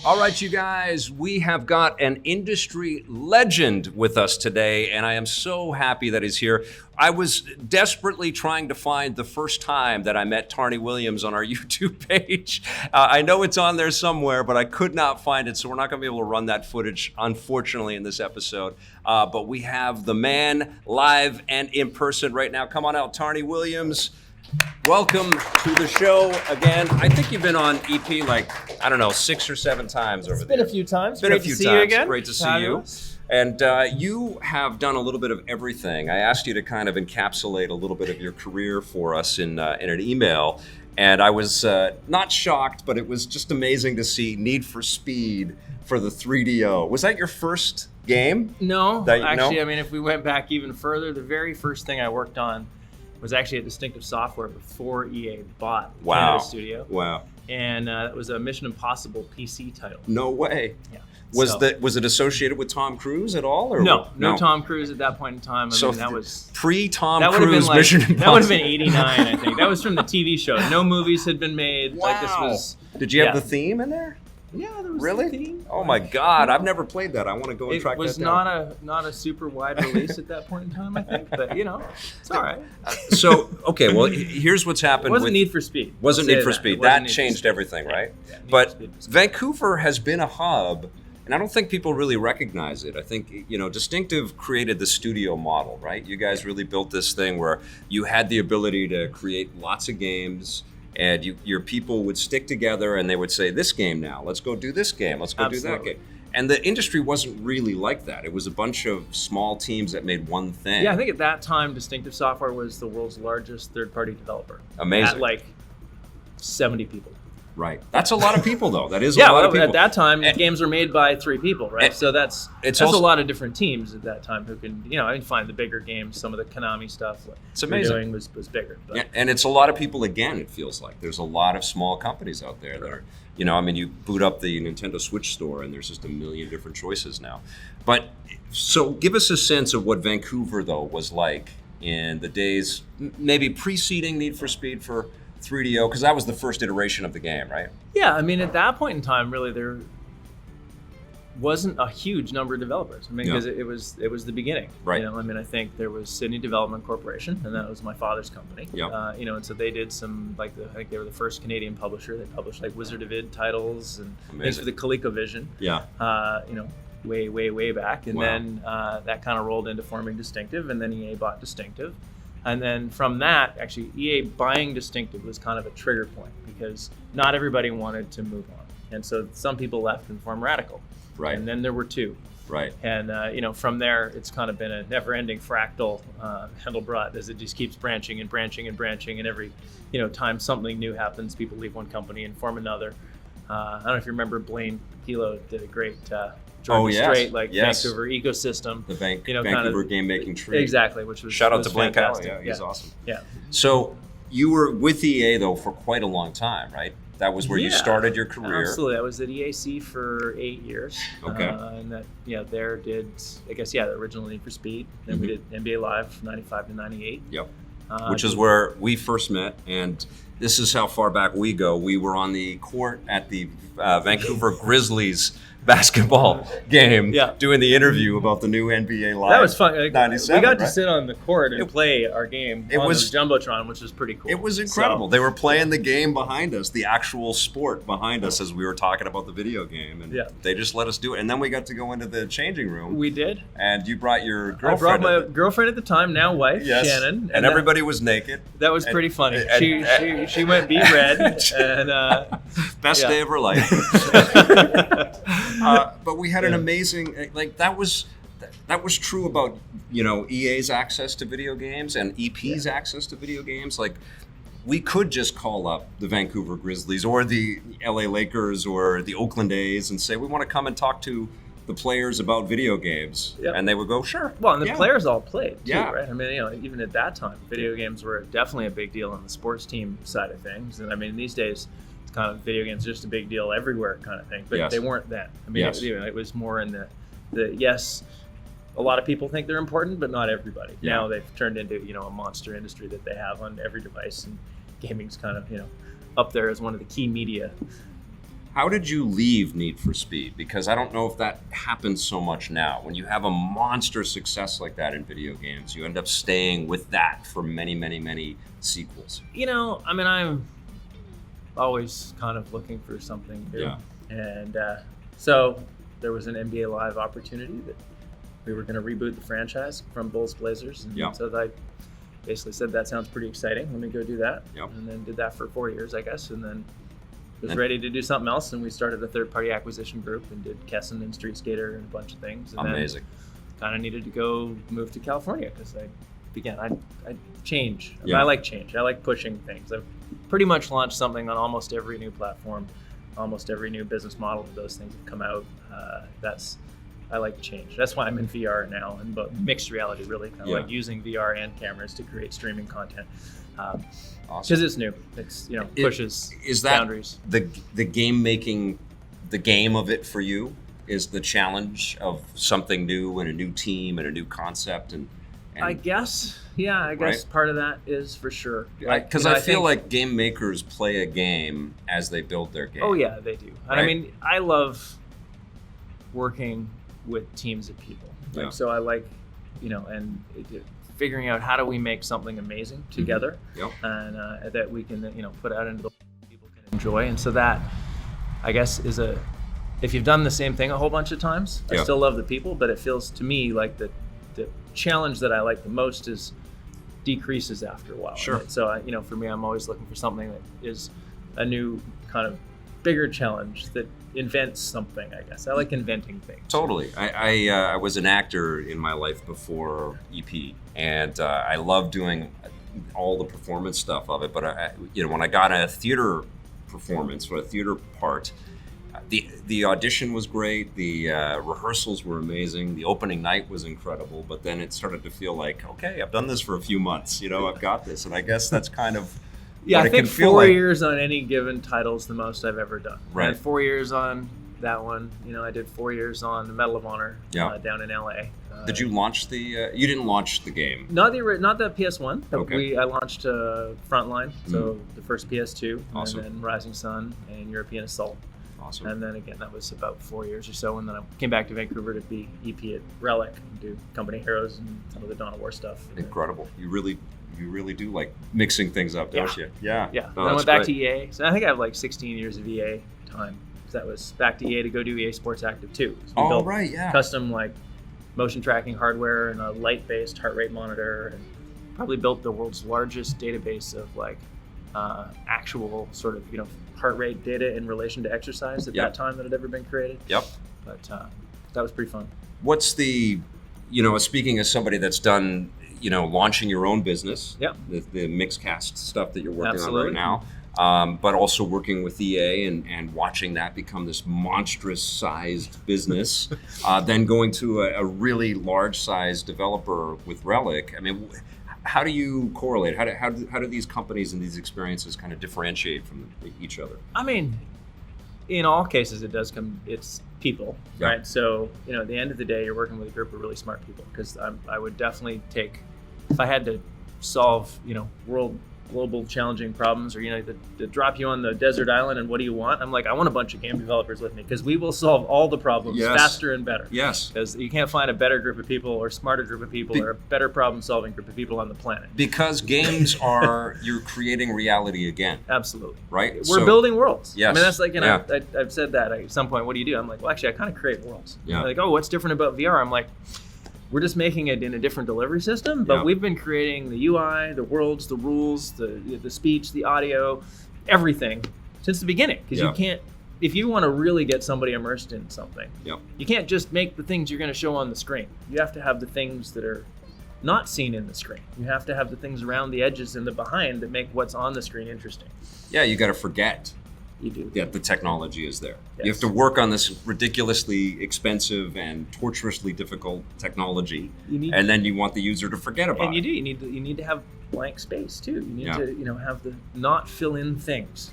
All right, you guys, we have got an industry legend with us today, and I am so happy that he's here. I was desperately trying to find the first time that I met Tarrnie Williams on our YouTube page. I know it's on there somewhere, but I could not find it, so we're not going to be able to run that footage, unfortunately, in this episode. But we have the man live and in person right now. Come on out, Tarrnie Williams. Welcome to the show again. I think you've been on EP like, I don't know, 6 or 7 times over there. It's been a few times. Great to see you again. Great to see you. And you have done a little bit of everything. I asked you to kind of encapsulate a little bit of your career for us in an email. And I was not shocked, but it was just amazing to see Need for Speed for the 3DO. Was that your first game? No, actually, I mean, if we went back even further, the very first thing I worked on was actually at Distinctive Software before EA bought Canada Studio. Wow. And it was a Mission Impossible PC title. No way. Yeah. Was it associated with Tom Cruise at all? Or no Tom Cruise at that point in time. I mean, that was pre-Tom Cruise Mission Impossible. That would have been 89, I think. That was from the TV show. No movies had been made. Wow. Like this was. Did you have the theme in there? Yeah, there was really? the theme. Oh my God, I've never played that. I want to go and track that down. It was not a super wide release at that point in time, I think, but it's all right. So, okay, well, here's what's happened. It wasn't Need for Speed. Wasn't Need for Speed. That changed everything, right? Yeah, but Vancouver has been a hub, and I don't think people really recognize it. I think, Distinctive created the studio model, right? You guys really built this thing where you had the ability to create lots of games. And your people would stick together and they would say, this game now, let's go do this game, let's go do that game. And the industry wasn't really like that. It was a bunch of small teams that made one thing. Yeah, I think at that time, Distinctive Software was the world's largest third-party developer. Amazing. At like 70 people. Right. That's a lot of people, though. That is a lot of people. At that time, games were made by 3 people, right? So that's a lot of different teams at that time who can, I can find the bigger games, some of the Konami stuff. It's amazing. Doing was bigger. But. Yeah, and it's a lot of people, again, it feels like. There's a lot of small companies out there that are, you boot up the Nintendo Switch store and there's just a million different choices now. But, so give us a sense of what Vancouver, though, was like in the days, maybe preceding Need for Speed for 3DO, because that was the first iteration of the game, right? Yeah, I mean, at that point in time, really, there wasn't a huge number of developers. I mean, because it was the beginning. Right. I think there was Sydney Development Corporation, and that was my father's company. Yeah. And so they did some, I think they were the first Canadian publisher. They published like Wizard of Id titles and things for the ColecoVision. Yeah. Way back, and then that kind of rolled into forming Distinctive, and then EA bought Distinctive. And then from that, actually, EA buying Distinctive was kind of a trigger point because not everybody wanted to move on. And so some people left and formed Radical. Right. And then there were 2. Right. And, from there, it's kind of been a never-ending fractal Handlebrot as it just keeps branching and branching and branching. And every, time something new happens, people leave one company and form another. I don't know if you remember Blaine Kilo did a great Straight, Vancouver ecosystem. The Vancouver game-making tree. Exactly, which was Shout out to Blaine fantastic. Yeah, he's awesome. Yeah. So you were with EA, though, for quite a long time, right? That was where you started your career. Absolutely. I was at EAC for 8 years. Okay. And that, there did, the original Need for Speed. Then we did NBA Live 95 to 98. Yep. Which is where we first met, and this is how far back we go. We were on the court at the Vancouver Grizzlies basketball game doing the interview about the new NBA Live. That was fun. 97, we got to sit on the court and play our game on the Jumbotron, which was pretty cool. It was incredible. They were playing the game behind us, the actual sport behind us as we were talking about the video game. And they just let us do it. And then we got to go into the changing room. We did. And you brought your girlfriend. I brought my girlfriend at the time, now wife, Shannon. And everybody was naked. That was pretty funny. She went beet red. And best day of her life. But we had an amazing, that was true about, EA's access to video games and EP's access to video games. We could just call up the Vancouver Grizzlies or the LA Lakers or the Oakland A's and say, we want to come and talk to the players about video games. Yep. And they would go, sure. Well, and the players all played too, right? I mean, even at that time, video games were definitely a big deal on the sports team side of things. And I mean, these days, kind of video games just a big deal everywhere kind of thing, but they weren't then. I mean, it was more in the yes, a lot of people think they're important, but not everybody. Now they've turned into a monster industry that they have on every device, and gaming's kind of up there as one of the key media How did you leave Need for Speed? Because I don't know if that happens so much now. When you have a monster success like that in video games, you end up staying with that for many, many, many sequels. You know, I mean, I'm always kind of looking for something new. Yeah. And so there was an NBA Live opportunity that we were going to reboot the franchise from Bulls Blazers. And so I basically said, that sounds pretty exciting. Let me go do that. Yep. And then did that for 4 years, I guess. And then was ready to do something else, and we started a third-party acquisition group and did Kessin and Street Skater and a bunch of things. And amazing. Kind of needed to go move to California because I change. I mean, Yeah. I like change. I like pushing things. I've pretty much launched something on almost every new platform, almost every new business model that those things have come out. I like change. That's why I'm in VR now, and but mixed reality, really. I like using VR and cameras to create streaming content. Because it's new. It's, pushes boundaries. The game making, the game of it for you is the challenge of something new and a new team and a new concept and I guess, I guess part of that is for sure. Because I feel like game makers play a game as they build their game. Oh yeah, they do. Right? I mean, I love working with teams of people. So I like, and figuring out how do we make something amazing together, and that we can, put out into the world people can enjoy. And so that, I guess, is if you've done the same thing a whole bunch of times, I still love the people, but it feels to me like the challenge that I like the most is decreases after a while. Sure. And so, for me, I'm always looking for something that is a new kind of bigger challenge that invents something, I guess. I like inventing things. Totally. I was an actor in my life before EP, and I love doing all the performance stuff of it. But when I got a theater performance or a theater part, the audition was great. The rehearsals were amazing. The opening night was incredible. But then it started to feel like, okay, I've done this for a few months. I've got this, and I guess that's kind of. Yeah, I think 4 years on any given title is the most I've ever done. Right. I had 4 years on that one. I did 4 years on the Medal of Honor down in LA. Did you launch the? You didn't launch the game. Not the PS1. Okay. I launched Frontline, so the first PS2, Awesome. and then Rising Sun and European Assault. Awesome. And then again, that was about 4 years or so, and then I came back to Vancouver to be EP at Relic and do Company Heroes and some of the Dawn of War stuff. Incredible. You really do like mixing things up, don't you? Yeah. Yeah. No, then I went back to EA. So I think I have like 16 years of EA time. That was back to EA to go do EA Sports Active 2. So we built right, yeah. custom like motion tracking hardware and a light-based heart rate monitor, and probably built the world's largest database of like actual sort of heart rate data in relation to exercise at that time that had ever been created. Yep. But that was pretty fun. What's the, speaking as somebody that's done, launching your own business, the Mixcast stuff that you're working on right now, but also working with EA and watching that become this monstrous sized business, then going to a really large sized developer with Relic. I mean, how do you correlate? How do these companies and these experiences kind of differentiate from each other? I mean, in all cases, it's people, right? So, at the end of the day, you're working with a group of really smart people, because I would definitely take, if I had to solve, global challenging problems, or, to drop you on the desert island and what do you want? I'm like, I want a bunch of game developers with me, because we will solve all the problems faster and better. Yes. Because you can't find a better group of people or smarter group of people or a better problem solving group of people on the planet. Because games you're creating reality again. Absolutely. Right? We're building worlds. Yes. I mean, that's like, I've said that at some point, what do you do? I'm like, well, actually, I kind of create worlds. Yeah. Like, oh, what's different about VR? I'm like, we're just making it in a different delivery system, but we've been creating the UI, the worlds, the rules, the speech, the audio, everything since the beginning. Because you can't, if you want to really get somebody immersed in something, you can't just make the things you're going to show on the screen. You have to have the things that are not seen in the screen. You have to have the things around the edges and the behind that make what's on the screen interesting. Yeah, you got to forget. You do. Yeah, the technology is there. Yes. You have to work on this ridiculously expensive and tortuously difficult technology, and then you want the user to forget about it. And you do. You need to have blank space too. You need to have the not fill in things.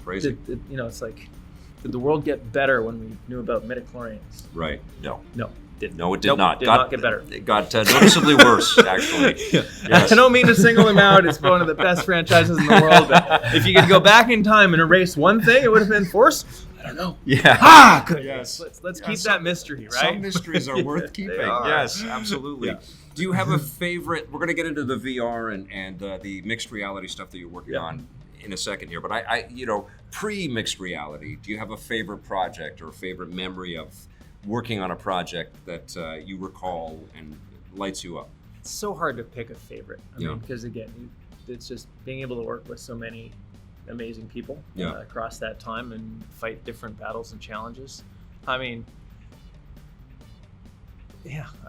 Crazy. It's like, did the world get better when we knew about midichlorians? Right. No. Didn't. No, it did Nope, not. Did not get better. It got noticeably worse, actually. Yes. I don't mean to single him out. It's one of the best franchises in the world. But if you could go back in time and erase one thing, it would have been Force. I don't know. Yeah. Good. Yes. Let's keep that mystery, right? Some mysteries are worth keeping. Yes, absolutely. Yeah. Do you have a favorite? We're going to get into the VR and the mixed reality stuff that you're working on in a second here. But I pre-mixed reality, do you have a favorite project or a favorite memory of working on a project that you recall and lights you up? It's so hard to pick a favorite. I mean, because again, it's just being able to work with so many amazing people across that time and fight different battles and challenges. I mean,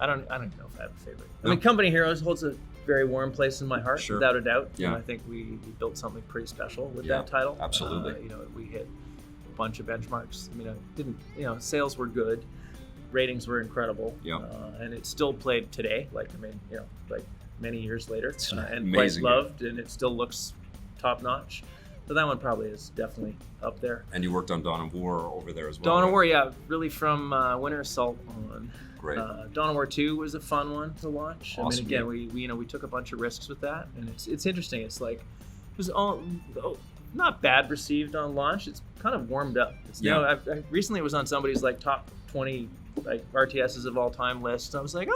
I don't know if I have a favorite. I mean, Company Heroes holds a very warm place in my heart, without a doubt. Yeah. And I think we built something pretty special with that title. Absolutely. We hit a bunch of benchmarks. I mean, sales were good. Ratings were incredible, and it still played today. Like many years later, and quite loved, and it still looks top notch. So that one probably is definitely up there. And you worked on Dawn of War over there as well. Dawn of War, really from Winter Assault on. Great. Dawn of War 2 was a fun one to watch. Awesome. I mean, again, we took a bunch of risks with that, and it's interesting. It's like it was not bad received on launch. It's kind of warmed up. I recently was on somebody's top 20 RTSs of all time list. I was like,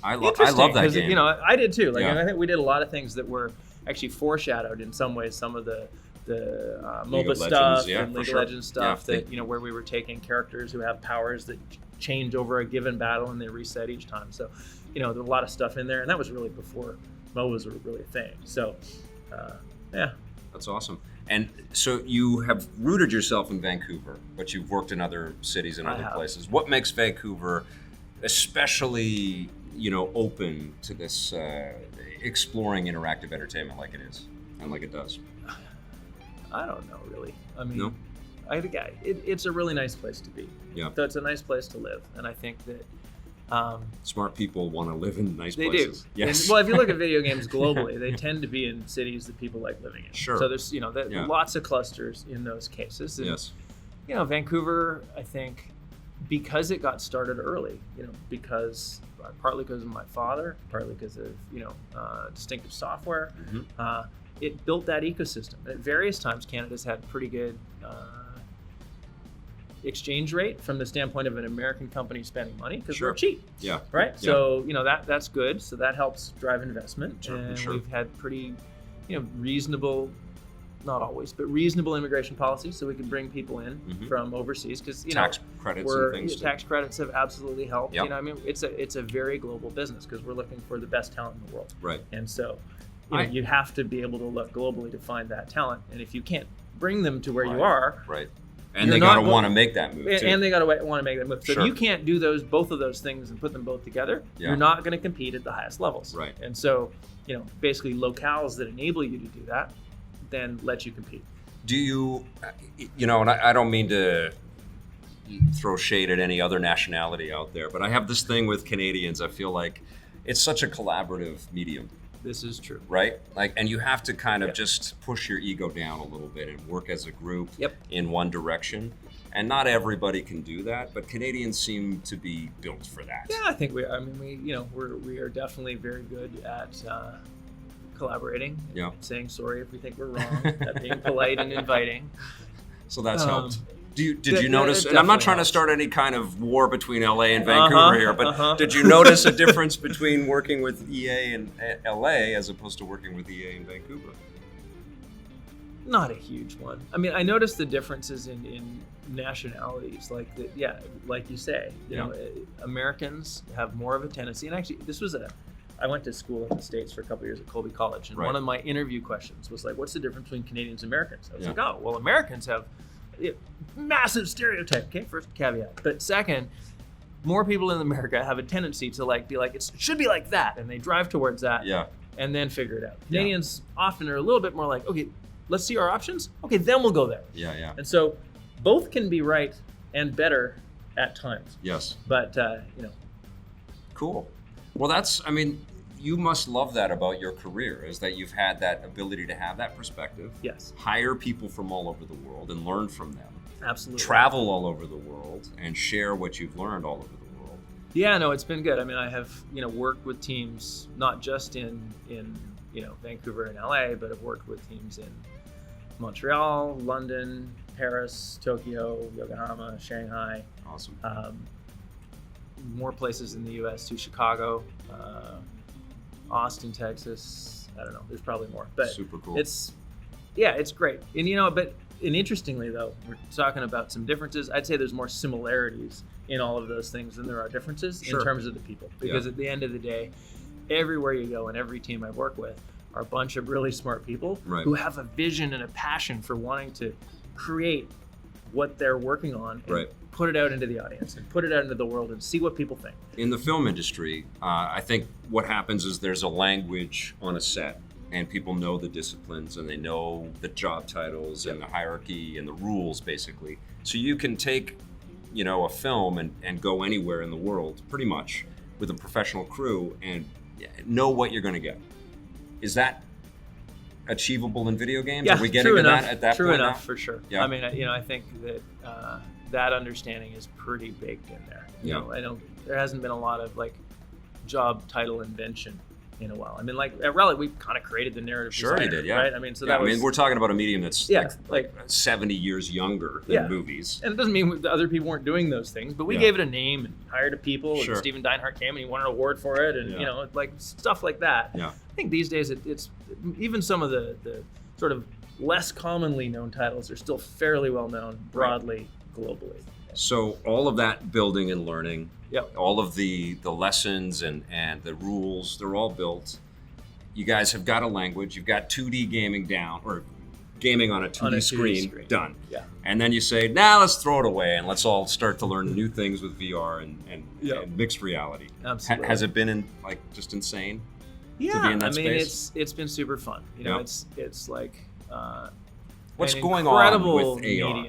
I love that game. I did too. I think we did a lot of things that were actually foreshadowed in some ways. Some of the MOBA stuff and League of Legends stuff that where we were taking characters who have powers that change over a given battle and they reset each time. So there's a lot of stuff in there, and that was really before MOBAs were really a thing. So that's awesome. And so you have rooted yourself in Vancouver, but you've worked in other cities and other places. What makes Vancouver especially, open to this exploring interactive entertainment like it is and like it does? I don't know, really. I mean, I think it's a really nice place to be. Yeah. So it's a nice place to live, and I think that smart people want to live in nice places. They do. Yes. Well, if you look at video games globally, they tend to be in cities that people like living in. Sure. So there's lots of clusters in those cases. And, Vancouver, I think, because it got started early, partly because of my father, partly because of distinctive software, it built that ecosystem. At various times, Canada's had pretty good exchange rate from the standpoint of an American company spending money because we're cheap. Yeah. Right. Yeah. So that's good. So that helps drive investment. Sure. And we've had pretty, reasonable, not always, but reasonable immigration policies, so we can bring people in from overseas because tax credits and things. Tax credits have absolutely helped. Yep. It's a very global business because we're looking for the best talent in the world. Right. And so you have to be able to look globally to find that talent, and if you can't bring them to where you are, right. And they got to want to make that move, too. And they got to want to make that move. So if you can't do both of those things and put them both together, you're not going to compete at the highest levels. Right. And so, basically locales that enable you to do that then let you compete. Do you, and I don't mean to throw shade at any other nationality out there, but I have this thing with Canadians. I feel like it's such a collaborative medium. This is true. Right? And you have to kind of just push your ego down a little bit and work as a group in one direction. And not everybody can do that, but Canadians seem to be built for that. Yeah, I think we are definitely very good at collaborating, saying sorry if we think we're wrong, at being polite and inviting. So that's helped. Did you notice, and I'm not trying to start any kind of war between LA and Vancouver here, but did you notice a difference between working with EA in LA as opposed to working with EA in Vancouver? Not a huge one. I mean, I noticed the differences in nationalities, like you say, Americans have more of a tendency, and actually I went to school in the States for a couple of years at Colby College, and one of my interview questions was like, what's the difference between Canadians and Americans? I was like, well, Americans have massive stereotype. Okay, first caveat. But second, more people in America have a tendency to be like, it should be like that, and they drive towards that and then figure it out. Canadians often are a little bit more like, okay, let's see our options. Okay, then we'll go there. Yeah. And so both can be right and better at times. Yes. But, Cool. Well, you must love that about your career, is that you've had that ability to have that perspective. Yes. Hire people from all over the world and learn from them. Absolutely. Travel all over the world and share what you've learned all over the world. Yeah, no, it's been good. I mean, I have worked with teams not just in Vancouver and LA, but I've worked with teams in Montreal, London, Paris, Tokyo, Yokohama, Shanghai. Awesome. More places in the U.S. too, Chicago, Austin, Texas. I don't know. There's probably more, but super cool. It's great. And interestingly though, we're talking about some differences. I'd say there's more similarities in all of those things than there are differences in terms of the people. Because at the end of the day, everywhere you go and every team I work with are a bunch of really smart people who have a vision and a passion for wanting to create what they're working on and put it out into the audience and put it out into the world and see what people think. In the film industry, I think what happens is there's a language on a set, and people know the disciplines and they know the job titles and the hierarchy and the rules, basically. So you can take, a film and go anywhere in the world, pretty much, with a professional crew and know what you're going to get. Is that achievable in video games? Yeah, Are we getting to that at that point? True enough, now? for sure. Yeah. I mean, I think that that understanding is pretty baked in there. I know there hasn't been a lot of job title invention in a while. I mean, at Relic, we kind of created the narrative designer, you did, right? I mean, we're talking about a medium that's 70 years younger than movies. And it doesn't mean that other people weren't doing those things, but we gave it a name and hired a people. And Stephen Deinhardt came and he won an award for it, and stuff like that. Yeah. I think these days it's even some of the sort of less commonly known titles are still fairly well known broadly globally. So all of that building and learning, all of the lessons and the rules, they're all built. You guys have got a language. You've got 2D gaming down, or gaming on a 2D screen done. Yeah. And then you say, let's throw it away and let's all start to learn new things with VR and mixed reality. Absolutely. Has it been just insane? Yeah, to be in that space? It's been super fun. It's like what's going on with AR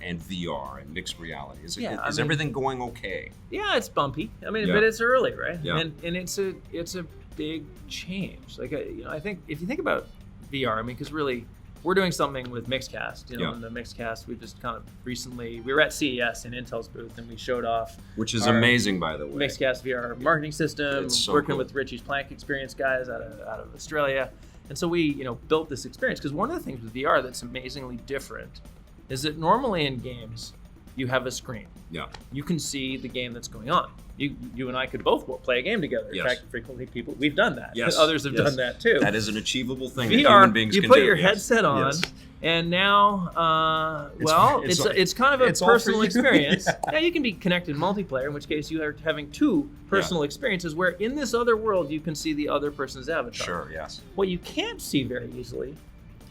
and VR and mixed reality? Is everything going okay? Yeah, it's bumpy. I mean, but it's early, right? Yeah. And it's a big change. I think if you think about VR, because really we're doing something with Mixcast. In the Mixcast, we just kind of recently we were at CES in Intel's booth and we showed off, which is amazing, by the way. Mixcast VR marketing system. It's so working cool. with Richie's Plank Experience guys out of Australia. And so we, built this experience because one of the things with VR that's amazingly different is that normally in games, you have a screen. Yeah. You can see the game that's going on. You and I could both play a game together. Yes. In fact, frequently we've done that. Yes. Others have done that too. That is an achievable thing VR, that human beings can do. You put your headset on, and now, it's kind of a personal experience. Now you can be connected multiplayer, in which case you are having two personal experiences where in this other world you can see the other person's avatar. Sure, yes. What you can't see very easily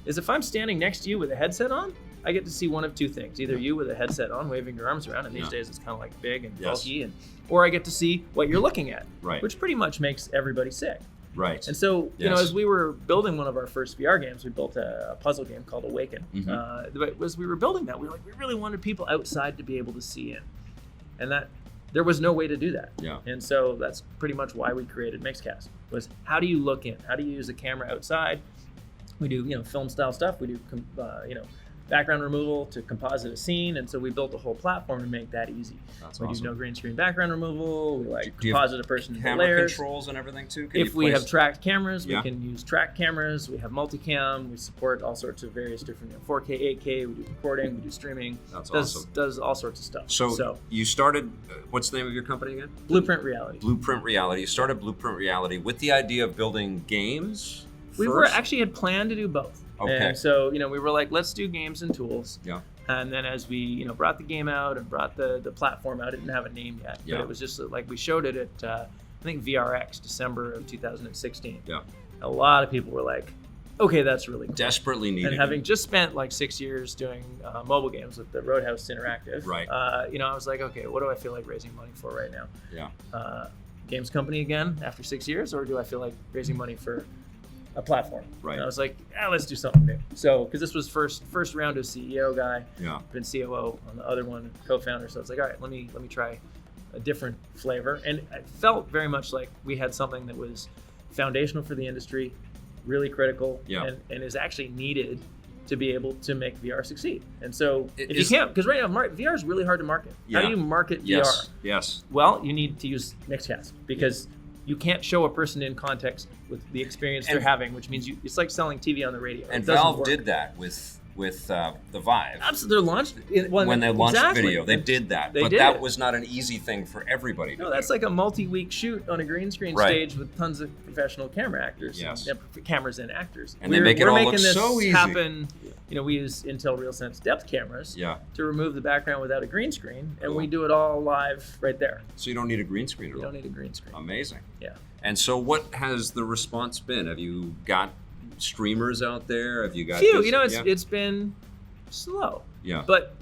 is if I'm standing next to you with a headset on, I get to see one of two things. Either you with a headset on, waving your arms around, and these days it's kind of like big and bulky, or I get to see what you're looking at, which pretty much makes everybody sick. Right. And so, as we were building one of our first VR games, we built a puzzle game called Awaken. Mm-hmm. As we were building that, we really wanted people outside to be able to see in. And that there was no way to do that. Yeah. And so that's pretty much why we created Mixcast, was how do you look in? How do you use a camera outside? We do, film style stuff. We do, background removal to composite a scene, and so we built a whole platform to make that easy. We do no green screen background removal. We composite a person into camera layers. Controls and everything too. If we have tracked cameras, we can use tracked cameras. We have multicam. We support all sorts of various different 4K, 8K. We do recording. We do streaming. That's awesome. Does all sorts of stuff. So you started. What's the name of your company again? Blueprint Reality. Blueprint Reality. You started Blueprint Reality with the idea of building games. We had planned to do both. Okay. And so, we were like, let's do games and tools. Yeah. And then as we, brought the game out and brought the platform out, it didn't have a name yet. But it was just like we showed it at, I think, VRX, December of 2016. Yeah. A lot of people were like, okay, that's really cool. Desperately needed. And having just spent 6 years doing mobile games with the Roadhouse Interactive, right. I was like, okay, what do I feel like raising money for right now? Yeah. Games company again after 6 years, or do I feel like raising money for a platform? Right. And I was like, let's do something new. So, because this was first round of CEO guy, been COO on the other one, co-founder. So I was like, all right, let me try a different flavor. And it felt very much like we had something that was foundational for the industry, really critical, and is actually needed to be able to make VR succeed. And so if you can't, because right now VR is really hard to market. How do you market VR? Yes. Well, you need to use Mixcast, because you can't show a person in context with the experience they're having, which means it's like selling TV on the radio. And Valve did that with the Vive. Absolutely, they're launched when they launched video, they did that. But that was not an easy thing for everybody to do. No, that's like a multi-week shoot on a green screen stage with tons of professional camera actors, cameras and actors. And they make it all look so easy. We're making this happen. We use Intel RealSense depth cameras to remove the background without a green screen, and we do it all live right there. So you don't need a green screen at all? You don't need a green screen. Amazing. Yeah. And so what has the response been? Have you got streamers out there? Have you got few? It's been slow. Yeah. But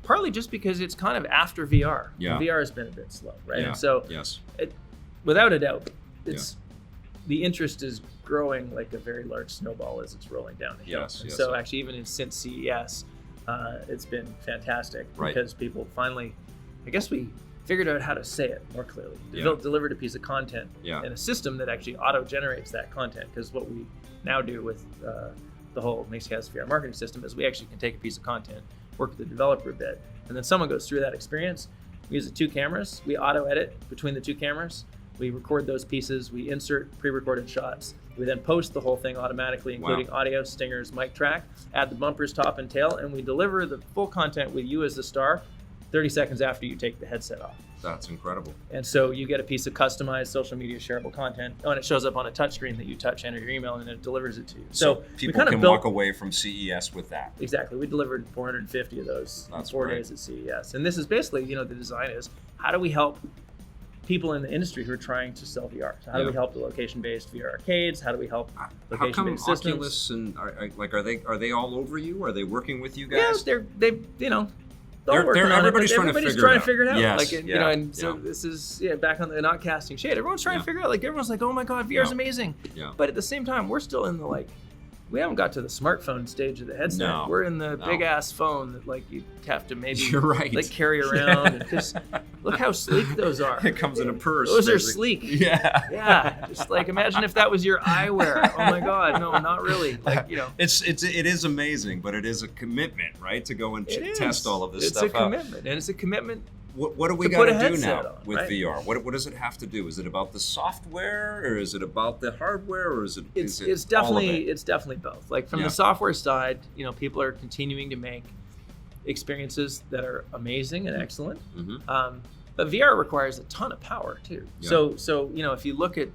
partly just because it's kind of after VR. Yeah. VR has been a bit slow, right? Yeah. And so without a doubt, the interest is growing like a very large snowball as it's rolling down the hill. Yes. So actually, even since CES, it's been fantastic because people finally, I guess we figured out how to say it more clearly. Delivered a piece of content and a system that actually auto-generates that content, because what we now do with the whole Mixcast VR marketing system is we actually can take a piece of content, work with the developer a bit, and then someone goes through that experience. We use the 2 cameras, we auto-edit between the 2 cameras, we record those pieces, we insert pre-recorded shots, we then post the whole thing automatically, including audio, stingers, mic track, add the bumpers, top and tail, and we deliver the full content with you as the star 30 seconds after you take the headset off. That's incredible. And so you get a piece of customized social media shareable content, and it shows up on a touchscreen that you touch, enter your email, and it delivers it to you. So people can walk away from CES with that. Exactly. We delivered 450 of those in 4 days at CES. And this is basically, the design is, how do we help people in the industry who are trying to sell VR? So how do we help the location-based VR arcades? How do we help location-based systems? Oculus and are they all over you? Are they working with you guys? Yeah, everybody's trying to figure it out. Yes, and so this is back on the not casting shade. Everyone's trying to figure out. Everyone's like, oh my god, VR is amazing. Yeah. But at the same time, we're still in the we haven't got to the smartphone stage of the headset. No. We're in the big ass phone that you have to maybe carry around. And just look how sleek those are. It comes in a purse. Those are sleek. Yeah. Yeah. Just imagine if that was your eyewear. Oh my god, no, not really. It is amazing, but it is a commitment, right? To go and test all of this stuff out. It's a commitment, and it's a commitment. What do we got to do now with VR? What does it have to do? Is it about the software, or is it about the hardware, or is it? It's definitely both. From the software side, people are continuing to make experiences that are amazing and excellent. Mm-hmm. But VR requires a ton of power too. Yeah. So if you look at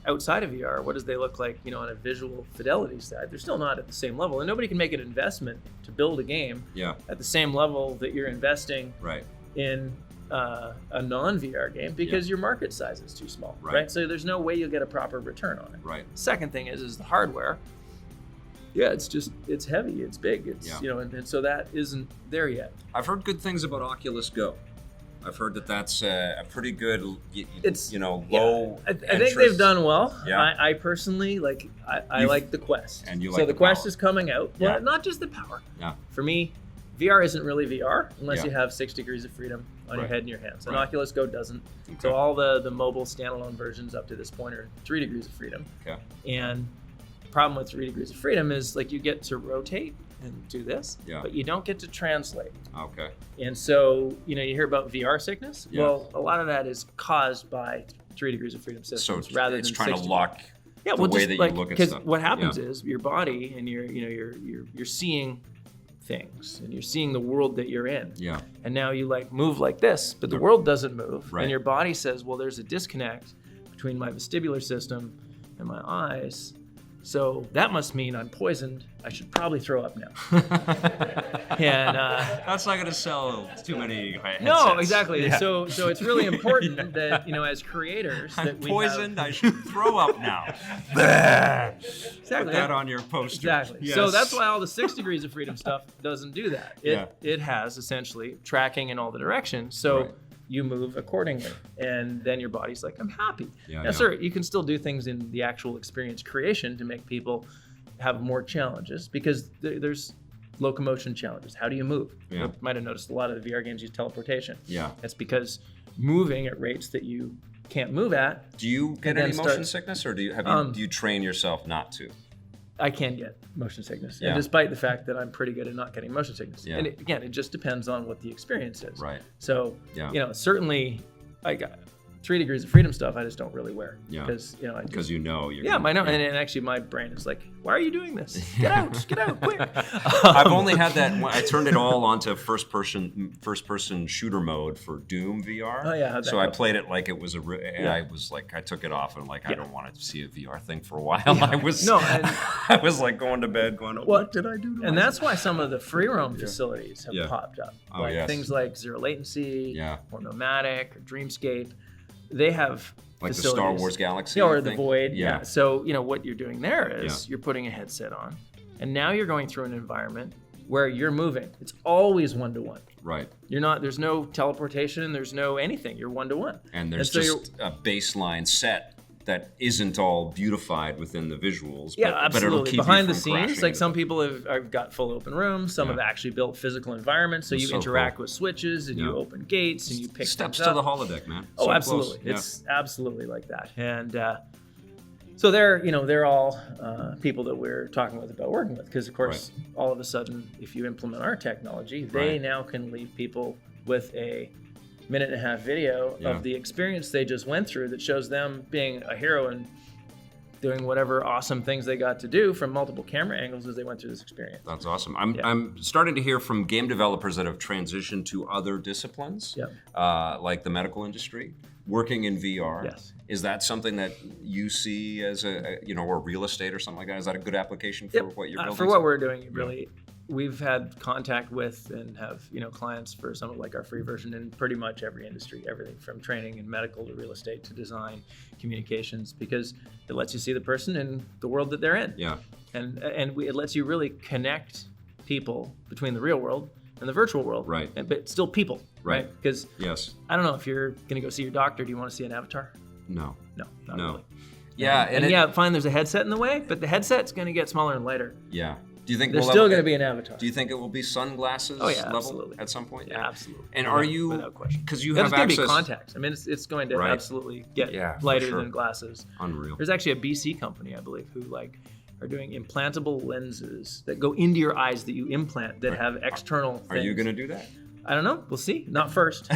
outside of VR, what does they look like? On a visual fidelity side, they're still not at the same level, and nobody can make an investment to build a game at the same level that you're investing. Right. In a non-VR game, because your market size is too small, right? So there's no way you'll get a proper return on it. Right. Second thing is the hardware. Yeah, it's heavy, it's big, and so that isn't there yet. I've heard good things about Oculus Go. I've heard that's a pretty good, low. I think they've done well. Yeah. I personally I like the Quest. And you so the Quest is coming out. Yeah. Well, not just the power. Yeah. For me, VR isn't really VR unless you have 6 degrees of freedom on your head and your hands. And Oculus Go doesn't. Okay. So all the mobile standalone versions up to this point are 3 degrees of freedom. Okay. And the problem with 3 degrees of freedom is you get to rotate and do this, but you don't get to translate. Okay. And so, you hear about VR sickness. Yeah. Well, a lot of that is caused by 3 degrees of freedom systems rather than it's trying to lock the way that you look at stuff. Because what happens is your body and you're seeing things, and you're seeing the world that you're in. Yeah. And now you move like this, but the world doesn't move. Right. And your body says, well, there's a disconnect between my vestibular system and my eyes. So that must mean I'm poisoned. I should probably throw up now. And that's not going to sell too many headsets. No, exactly. Yeah. So it's really important that as creators that I'm poisoned. I should throw up now. Exactly. Put that on your poster. Exactly. Yes. So that's why all the 6 degrees of freedom stuff doesn't do that. It has essentially tracking in all the directions. So. You move accordingly, and then your body's like, I'm happy. Now, sir, you can still do things in the actual experience creation to make people have more challenges, because there's locomotion challenges. How do you move? Yeah. You might have noticed a lot of the VR games use teleportation. Yeah. That's because moving at rates that you can't move at. Do you get any motion sickness, or do you train yourself not to? I can get motion sickness, and despite the fact that I'm pretty good at not getting motion sickness, and again, it just depends on what the experience is. Right. So, certainly, I got 3 Degrees of Freedom stuff. I just don't really wear because you're. I know, and actually, my brain is like, "Why are you doing this? Get out, quick!" I've only had that. I turned it all onto first person shooter mode for Doom VR. Oh yeah. So I played it like it was I was like, I took it off and I don't want to see a VR thing for a while. I was I was like going to bed, going, "What did I do?" And that's why some of the free roam facilities have popped up, things like Zero Latency, or Nomadic, or Dreamscape. They have like the Star Wars Galaxy, or the Void. Yeah. So what you're doing there is you're putting a headset on, and now you're going through an environment where you're moving. It's always 1-to-1. Right. You're not. There's no teleportation. There's no anything. You're 1-to-1. And there's just a baseline set that isn't all beautified within the visuals. Absolutely. But it'll keep behind you the from scenes, like some people have got full open rooms. Some have actually built physical environments, so you interact with switches and you open gates and you pick steps things up. to the holodeck, man. Oh, so absolutely. Close. It's absolutely like that. And so they're all people that we're talking with about working with, because of course, all of a sudden, if you implement our technology, they now can leave people with a 1.5-minute video of the experience they just went through that shows them being a hero and doing whatever awesome things they got to do from multiple camera angles as they went through this experience. That's awesome. I'm starting to hear from game developers that have transitioned to other disciplines, like the medical industry, working in VR. Yes. Is that something that you see as or real estate or something like that? Is that a good application for what you're building? For what we're doing, really. We've had contact with and have clients for some of like our free version in pretty much every industry, everything from training and medical to real estate to design, communications, because it lets you see the person in the world that they're in. Yeah. And it lets you really connect people between the real world and the virtual world. Right. But still people. Right. Because I don't know, if you're going to go see your doctor, do you want to see an avatar? No. No, not really. Yeah. And fine, there's a headset in the way, but the headset's going to get smaller and lighter. Yeah. Do you think there's still going to be an avatar? Do you think it will be sunglasses level absolutely. At some point? Yeah, absolutely. And are you, without question, because you have it's access? Going to be contacts. I mean, it's going to absolutely get lighter than glasses. Unreal. There's actually a BC company, I believe, who are doing implantable lenses that go into your eyes that you implant that have external things. Are you going to do that? I don't know. We'll see. Not first.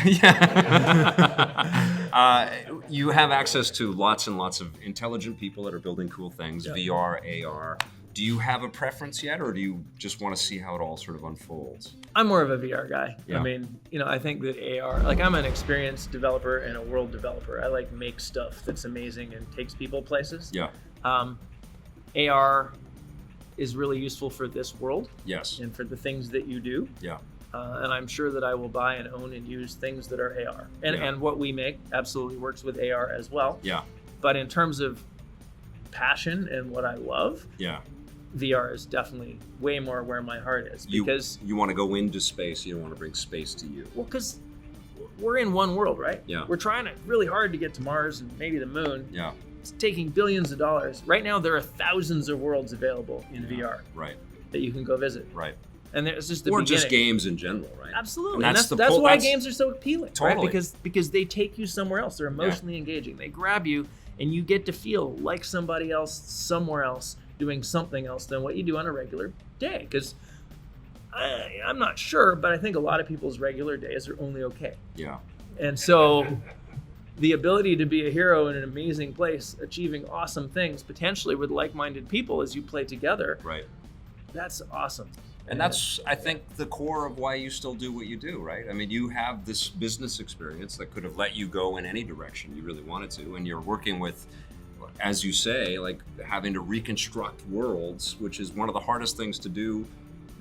You have access to lots and lots of intelligent people that are building cool things, VR, AR. Do you have a preference yet, or do you just want to see how it all sort of unfolds? I'm more of a VR guy. Yeah. I mean, I think that AR, I'm an experienced developer and a world developer. I make stuff that's amazing and takes people places. Yeah. AR is really useful for this world. Yes. And for the things that you do. Yeah. And I'm sure that I will buy and own and use things that are AR. And what we make absolutely works with AR as well. Yeah. But in terms of passion and what I love, VR is definitely way more where my heart is. Because you want to go into space, you don't want to bring space to you. Well, because we're in one world, right? Yeah. We're trying really hard to get to Mars and maybe the moon. Yeah. It's taking billions of dollars. Right now, there are thousands of worlds available in VR. Right. That you can go visit. Right. And it's just the or beginning. just games in general, right? Absolutely. And that's why games are so appealing, totally. Right? Because they take you somewhere else. They're emotionally engaging. They grab you, and you get to feel like somebody else somewhere else doing something else than what you do on a regular day. Because I'm not sure, but I think a lot of people's regular days are only okay. Yeah. And so the ability to be a hero in an amazing place, achieving awesome things, potentially with like-minded people as you play together, that's awesome. And that's, I think, the core of why you still do what you do, right? I mean, you have this business experience that could have let you go in any direction you really wanted to, and you're working with, as you say, having to reconstruct worlds, which is one of the hardest things to do.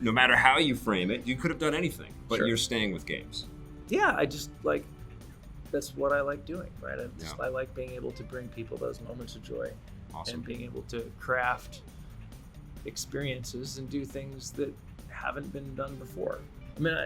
No matter how you frame it, you could have done anything, but you're staying with games. Yeah, I just that's what I like doing, right? I like being able to bring people those moments of joy, and being able to craft experiences and do things that haven't been done before. I mean,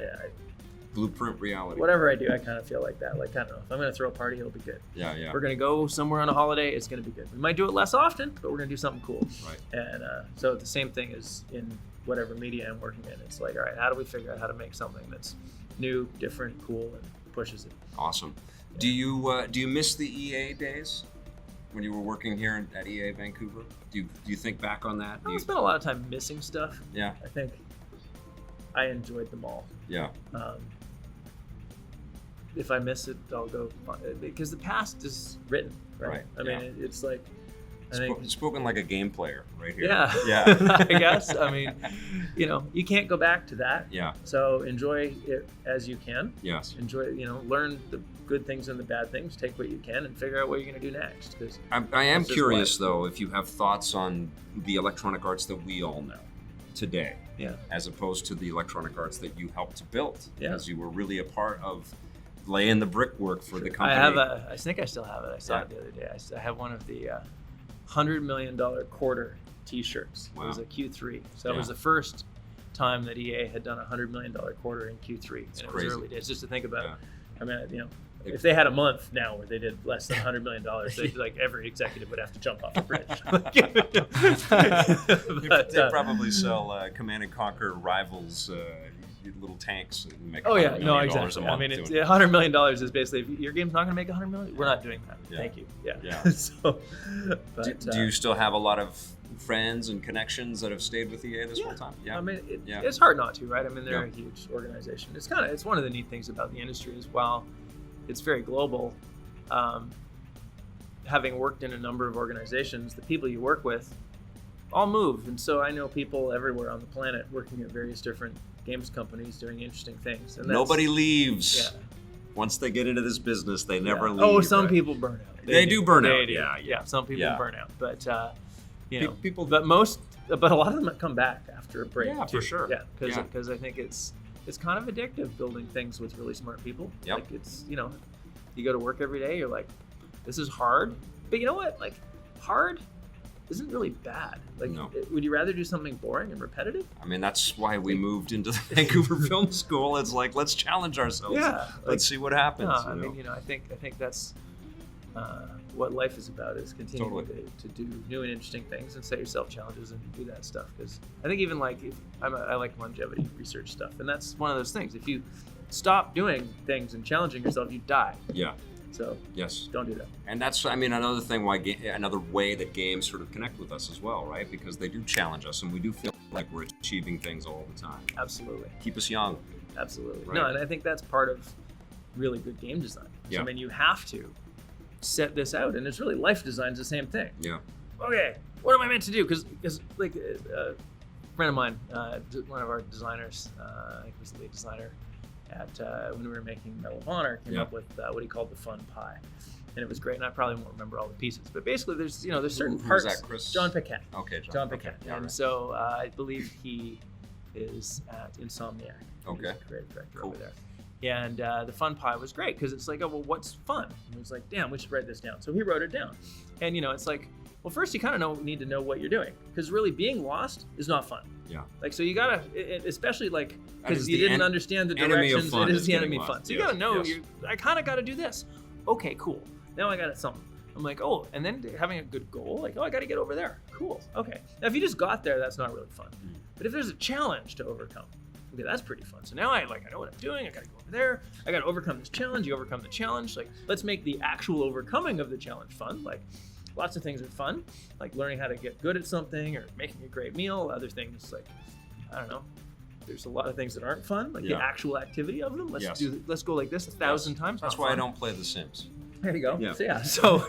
blueprint reality. Whatever I do, I kind of feel like that. I don't know. If I'm going to throw a party, it'll be good. Yeah. We're going to go somewhere on a holiday, it's going to be good. We might do it less often, but we're going to do something cool. Right. And so the same thing is in whatever media I'm working in. It's all right, how do we figure out how to make something that's new, different, cool, and pushes it? Awesome. Yeah. Do you miss the EA days? when you were working here at EA Vancouver? Do you think back on that? I spent a lot of time missing stuff. Yeah. I think I enjoyed them all. Yeah. If I miss it, I'll go, because the past is written, right? I mean, it's like, I think spoken like a game player right here. Yeah. Yeah. I guess. I mean, you can't go back to that. Yeah. So enjoy it as you can. Yes. Enjoy, learn the good things and the bad things. Take what you can and figure out what you're going to do next. Because I am curious though, if you have thoughts on the electronic arts that we all know today, as opposed to the electronic arts that you helped to build, as you were really a part of laying the brickwork for the company. I think I still have it. I saw it the other day. I have one of the $100 million quarter T-shirts. Wow. It was a Q3. So it was the first time that EA had done a $100 million quarter in Q3. It's and it crazy. was early days. Just to think about it. I mean, if they had a month now where they did less than $100 million, like every executive would have to jump off a bridge. They probably sell Command and Conquer Rivals little tanks and make exactly. I mean, $100 million is basically, if your game's not going to make $100 million, we're not doing that. Thank you. Yeah. So, do you still have a lot of friends and connections that have stayed with EA this whole time? Yeah. I mean, it's hard not to, right? I mean, they're a huge organization. It's one of the neat things about the industry is while it's very global, having worked in a number of organizations, the people you work with all move. And so I know people everywhere on the planet working at various different games companies doing interesting things. And nobody leaves. Yeah. Once they get into this business, they never leave. Oh, some people burn out. They do burn out. Yeah, some people burn out. But but a lot of them come back after a break. Yeah, for sure. Yeah, because I think it's kind of addictive building things with really smart people. Yep. Like it's, you go to work every day, you're like, this is hard. But you know what? Like, hard isn't really bad. Like, would you rather do something boring and repetitive? I mean, that's why we moved into the Vancouver Film School. It's like, let's challenge ourselves. Yeah. Let's see what happens. I mean, I think that's what life is about, is continuing to do new and interesting things and set yourself challenges and do that stuff. Because I think even like, I like longevity research stuff. And that's one of those things. If you stop doing things and challenging yourself, you die. Yeah. So don't do that. And that's, I mean, another thing another way that games sort of connect with us as well, right? Because they do challenge us and we do feel like we're achieving things all the time. Absolutely. Keep us young. Absolutely. Right. No, and I think that's part of really good game design. So, I mean, you have to set this out, and it's really life design's the same thing. Yeah. Okay, what am I meant to do? Because like a friend of mine, one of our designers, I think was the lead designer at when we were making Medal of Honor, came up with what he called the fun pie, and it was great. And I probably won't remember all the pieces, but basically there's certain parts. Who's that, Chris? John Paquette. Okay, John Paquette. Okay. And so I believe he is at Insomniac. Okay. He's a creative director over there. And the fun pie was great because it's like, oh, well, what's fun? And he was like, damn, we should write this down. So he wrote it down. And, it's like, well, first you kind of need to know what you're doing, because really being lost is not fun. Yeah. Like, so you got to, especially like, because you didn't understand the directions, it is the enemy of fun. So you got to know, I kind of got to do this. Okay, cool. Now I got it something. I'm like, oh, and then having a good goal, like, oh, I got to get over there. Cool. Okay. Now, if you just got there, that's not really fun. But if there's a challenge to overcome, okay, that's pretty fun. So now I know what I'm doing. I got to go over there. I got to overcome this challenge. You overcome the challenge. Like, let's make the actual overcoming of the challenge fun. Like, lots of things are fun, like learning how to get good at something or making a great meal. Other things, like, I don't know, there's a lot of things that aren't fun, like the actual activity of them. Let's go like this 1,000 times. That's why I don't play The Sims. There you go. Yeah. So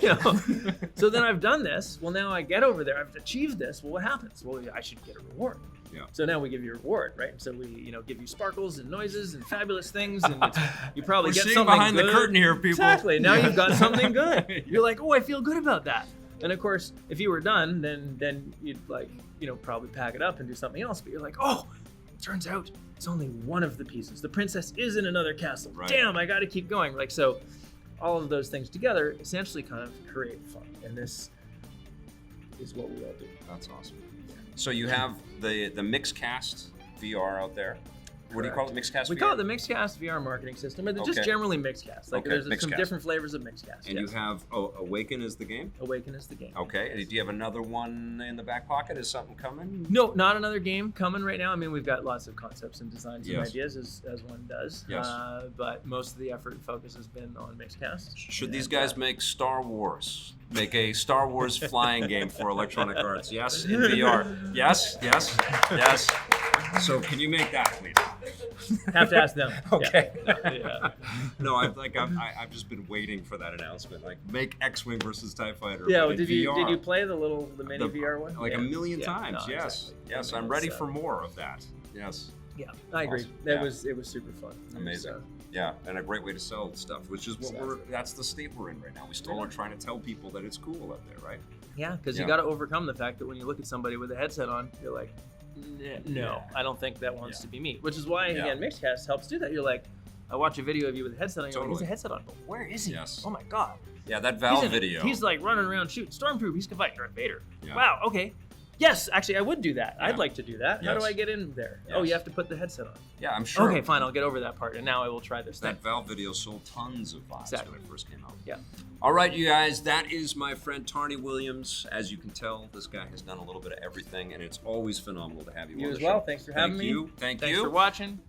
so then I've done this. Well, now I get over there. I've achieved this. Well, what happens? Well, I should get a reward. Yeah. So now we give you a reward, right? So we, give you sparkles and noises and fabulous things, and you probably get something behind good. The curtain here, people. Exactly. Now you've got something good. You're like, oh, I feel good about that. And of course, if you were done, then you'd like, probably pack it up and do something else. But you're like, oh, it turns out it's only one of the pieces. The princess is in another castle. Right. Damn, I got to keep going. Like, so all of those things together essentially kind of create fun. And this is what we all do. That's awesome. So you have the Mixcast VR out there. What do you call it? Mixcast? We call it the Mixcast VR marketing system, and just generally Mixcast. Like there's some different flavors of Mixcast. And you have Awaken is the game. Awaken is the game. Okay. And do you have another one in the back pocket? Is something coming? No, not another game coming right now. I mean, we've got lots of concepts and designs and ideas as one does. Yes. But most of the effort and focus has been on Mixcast. Should these guys make Star Wars? Make a Star Wars flying game for Electronic Arts? Yes, in VR. Yes. So can you make that, please? Have to ask them. Okay. Yeah. No, I've just been waiting for that announcement. Like, make X-Wing versus TIE Fighter. Yeah. But did you play the mini VR one? Like a million times. No, yes. Exactly. Yes. I'm ready for more of that. Yes. Yeah, I agree. Awesome. It was super fun. Amazing. Yeah, and a great way to sell stuff, which is that's the state we're in right now. We still are trying to tell people that it's cool out there, right? Yeah, because you got to overcome the fact that when you look at somebody with a headset on, you're like, no, I don't think that wants to be me. Which is why, again, Mixcast helps do that. You're like, I watch a video of you with a headset on, you're like, he's a headset on, but where is he? Yes. Oh my God. Yeah, that Valve video. He's like running around shooting Stormtrooper. He's gonna fight Darth Vader. Yeah. Wow, okay. Yes, actually, I would do that. Yeah. I'd like to do that. How do I get in there? Yes. Oh, you have to put the headset on. Yeah, I'm sure. Okay, fine. I'll get over that part, and now I will try this thing. That Valve video sold tons of bots when it first came out. Yeah. All right, you guys, that is my friend Tarrnie Williams. As you can tell, this guy has done a little bit of everything, and it's always phenomenal to have you on the show. You as well. Thanks for having me. Thank you. Thanks for watching.